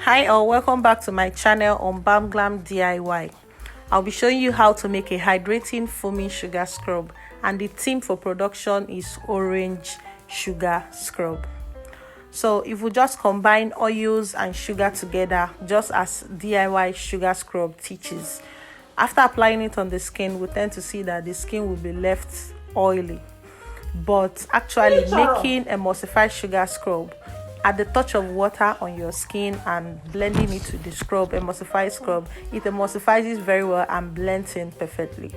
Hi all, welcome back to my channel on Bam Glam DIY. I'll be showing you how to make a hydrating foaming sugar scrub, and the theme for production is orange sugar scrub. So if we just combine oils and sugar together, just as DIY sugar scrub teaches, after applying it on the skin, we tend to see that the skin will be left oily. But actually making emulsified sugar scrub, at the touch of water on your skin and blending it with the emulsified scrub, it emulsifies very well and blends in perfectly.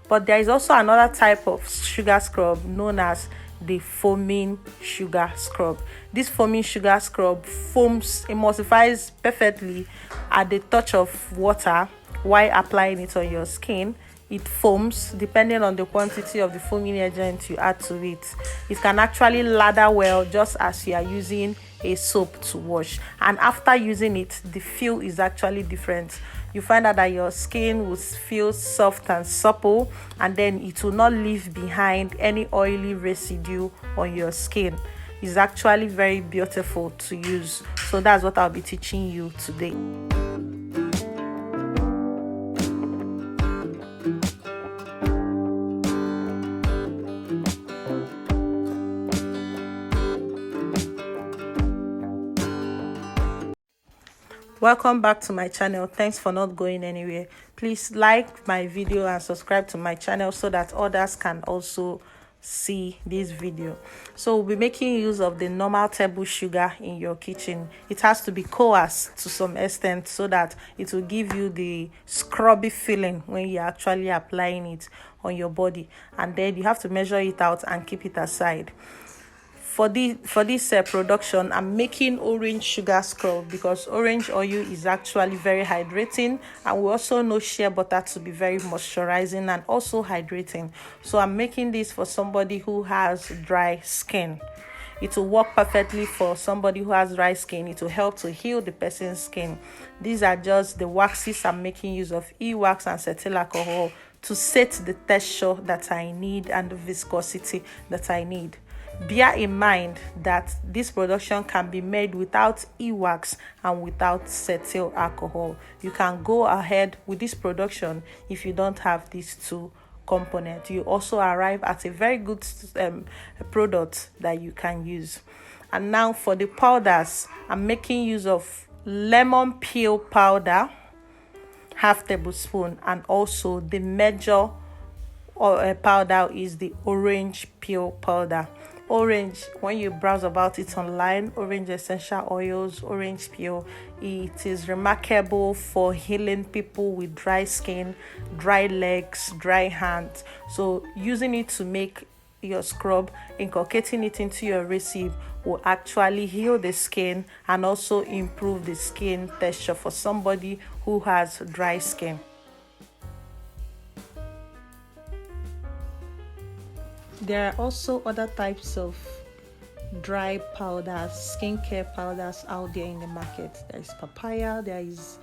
But there is also another type of sugar scrub known as the foaming sugar scrub. This foaming sugar scrub emulsifies perfectly at the touch of water while applying it on your skin. It foams depending on the quantity of the foaming agent you add to it. It can actually lather well just as you are using a soap to wash, and after using it, the feel is actually different. You find out that your skin will feel soft and supple, and then it will not leave behind any oily residue on your skin. It's actually very beautiful to use. So that's what I'll be teaching you today. Welcome back to my channel. Thanks for not going anywhere. Please like my video and subscribe to my channel so that others can also see this video. So we'll be making use of the normal table sugar in your kitchen. It has to be coarse to some extent so that it will give you the scrubby feeling when you're actually applying it on your body, and then you have to measure it out and keep it aside. For this production, I'm making orange sugar scrub because orange oil is actually very hydrating, and we also know shea butter to be very moisturizing and also hydrating. So I'm making this for somebody who has dry skin. It will work perfectly for somebody who has dry skin. It will help to heal the person's skin. These are just the waxes I'm making use of: e-wax and cetyl alcohol, to set the texture that I need and the viscosity that I need. Bear in mind that this production can be made without e-wax and without cetyl alcohol. You can go ahead with this production if you don't have these two components. You also arrive at a very good product that you can use. And now for the powders, I'm making use of lemon peel powder, half tablespoon, and also the major powder is the orange peel powder. Orange, when you browse about it online, orange essential oils, orange peel, it is remarkable for healing people with dry skin, dry legs, dry hands. So using it to make your scrub, inculcating it into your recipe, will actually heal the skin and also improve the skin texture for somebody who has dry skin. There are also other types of dry powders, skincare powders out there in the market. There is papaya, there is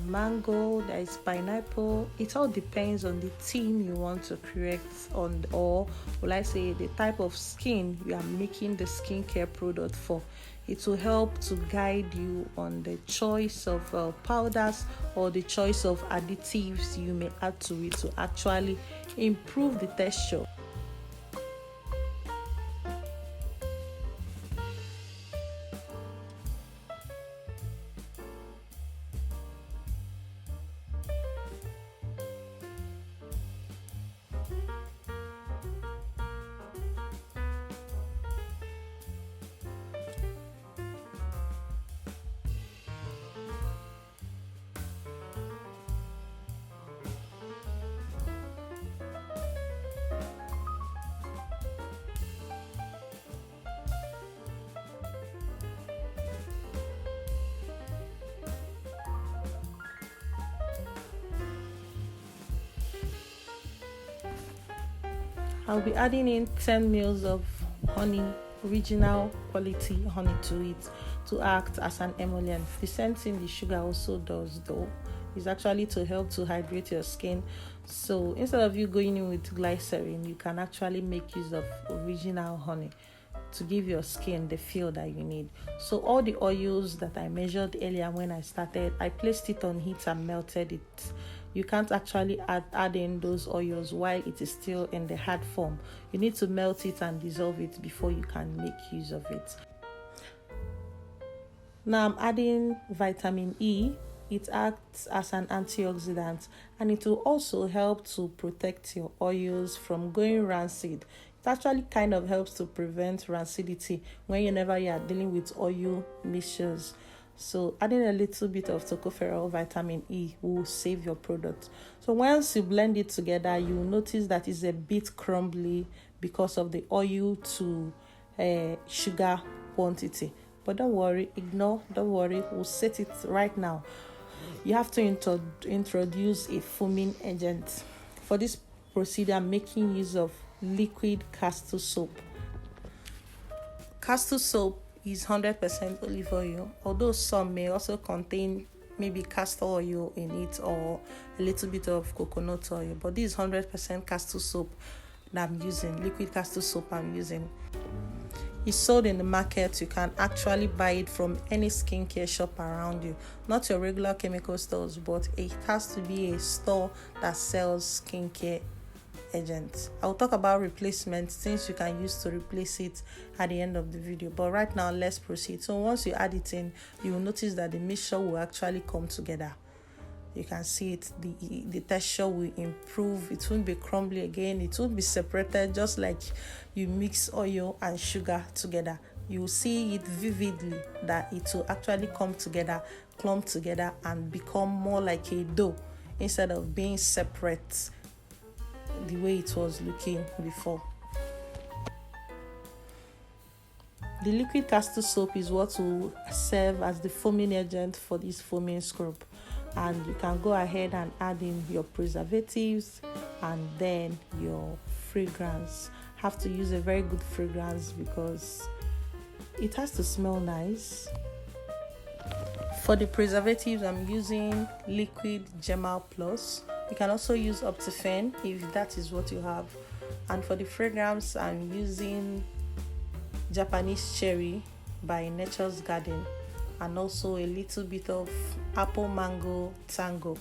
mango, there is pineapple. It all depends on the theme you want to create on, or will I say the type of skin you are making the skincare product for. It will help to guide you on the choice of powders or the choice of additives you may add to it to actually improve the texture. I'll be adding in 10 ml of honey, original quality honey, to it to act as an emollient. The same thing the sugar also does though, is actually to help to hydrate your skin. So instead of you going in with glycerin, you can actually make use of original honey. to give your skin the feel that you need. So all the oils that I measured earlier when I started, I placed it on heat and melted it. You can't actually add in those oils while it is still in the hard form. You need to melt it and dissolve it before you can make use of it. Now I'm adding vitamin E. It acts as an antioxidant, and it will also help to protect your oils from going rancid. It actually kind of helps to prevent rancidity whenever you are dealing with oil mixtures. So adding a little bit of tocopherol vitamin E will save your product. So once you blend it together, you will notice that it's a bit crumbly because of the oil to sugar quantity. But don't worry, don't worry, we'll set it right now. You have to introduce a foaming agent. For this procedure, I'm making use of liquid castor soap. Castor soap is 100% olive oil, although some may also contain maybe castor oil in it or a little bit of coconut oil, but this is 100% castor soap that I'm using, liquid castor soap I'm using. It's sold in the market. You can actually buy it from any skincare shop around you, not your regular chemical stores, but it has to be a store that sells skincare agents. I'll talk about replacement, things you can use to replace it at the end of the video, but right now let's proceed. So once you add it in, you will notice that the mixture will actually come together. You can see it, the texture will improve. It won't be crumbly again. It won't be separated, just like you mix oil and sugar together. You will see it vividly that it will actually come together, clump together, and become more like a dough instead of being separate the way it was looking before. The liquid castor soap is what will serve as the foaming agent for this foaming scrub. And you can go ahead and add in your preservatives and then your fragrance. Have to use a very good fragrance because it has to smell nice. For the preservatives, I'm using liquid Gemal Plus. You can also use Optifine if that is what you have. And for the fragrance, I'm using Japanese Cherry by Nature's Garden, and also a little bit of Apple Mango Tango.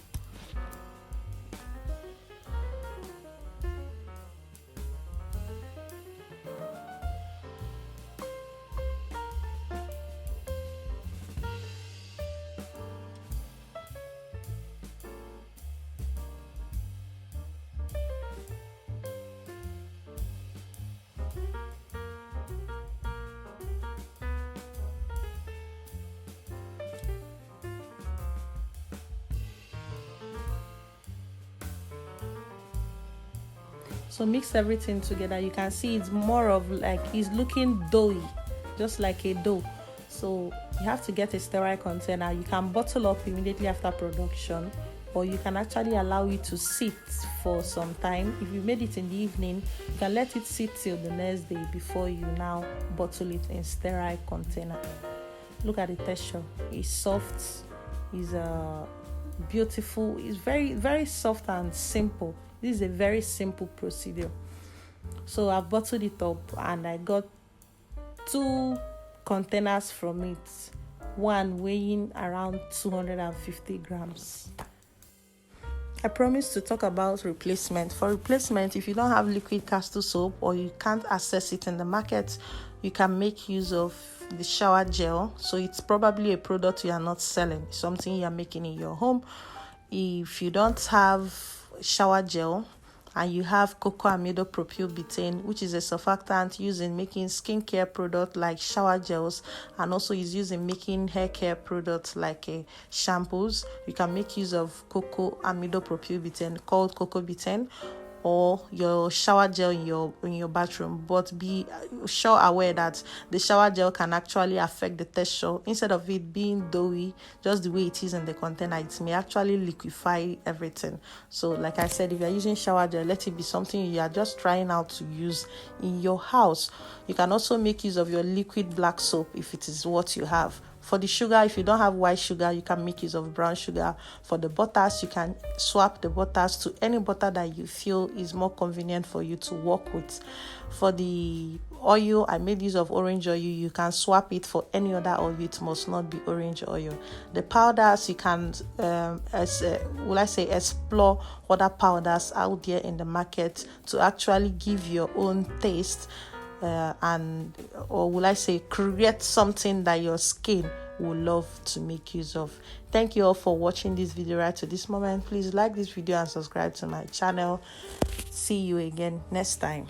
So mix everything together. You can see it's more of like it's looking doughy, just like a dough. So you have to get a sterile container. You can bottle up immediately after production, or you can actually allow it to sit for some time. If you made it in the evening, you can let it sit till the next day before you now bottle it in sterile container. Look at the texture. It's soft. It's beautiful. It's very, very soft and simple. This is a very simple procedure. So I've bottled it up and I got 2 containers from it, one weighing around 250 grams. I promised to talk about replacement. For replacement, if you don't have liquid castor soap or you can't access it in the market, you can make use of the shower gel. So it's probably a product you are not selling, something you are making in your home. If you don't have shower gel and you have cocoa amidopropylbutane, which is a surfactant used in making skincare products like shower gels, and also is used in making hair care products like shampoos, you can make use of cocoa amidopropylbutane called cocoa butane, or your shower gel in your bathroom. But be sure aware that the shower gel can actually affect the texture. Instead of it being doughy just the way it is in the container, it may actually liquefy everything. So like I said, if you're using shower gel, let it be something you are just trying out to use in your house. You can also make use of your liquid black soap if it is what you have. For the sugar, if you don't have white sugar, you can make use of brown sugar. For the butters, you can swap the butters to any butter that you feel is more convenient for you to work with. For the oil, I made use of orange oil. You can swap it for any other oil. It must not be orange oil. The powders, you can explore other powders out there in the market to actually give your own taste, create something that your skin will love to make use of. Thank you all for watching this video right to this moment. Please like this video and subscribe to my channel. See you again next time.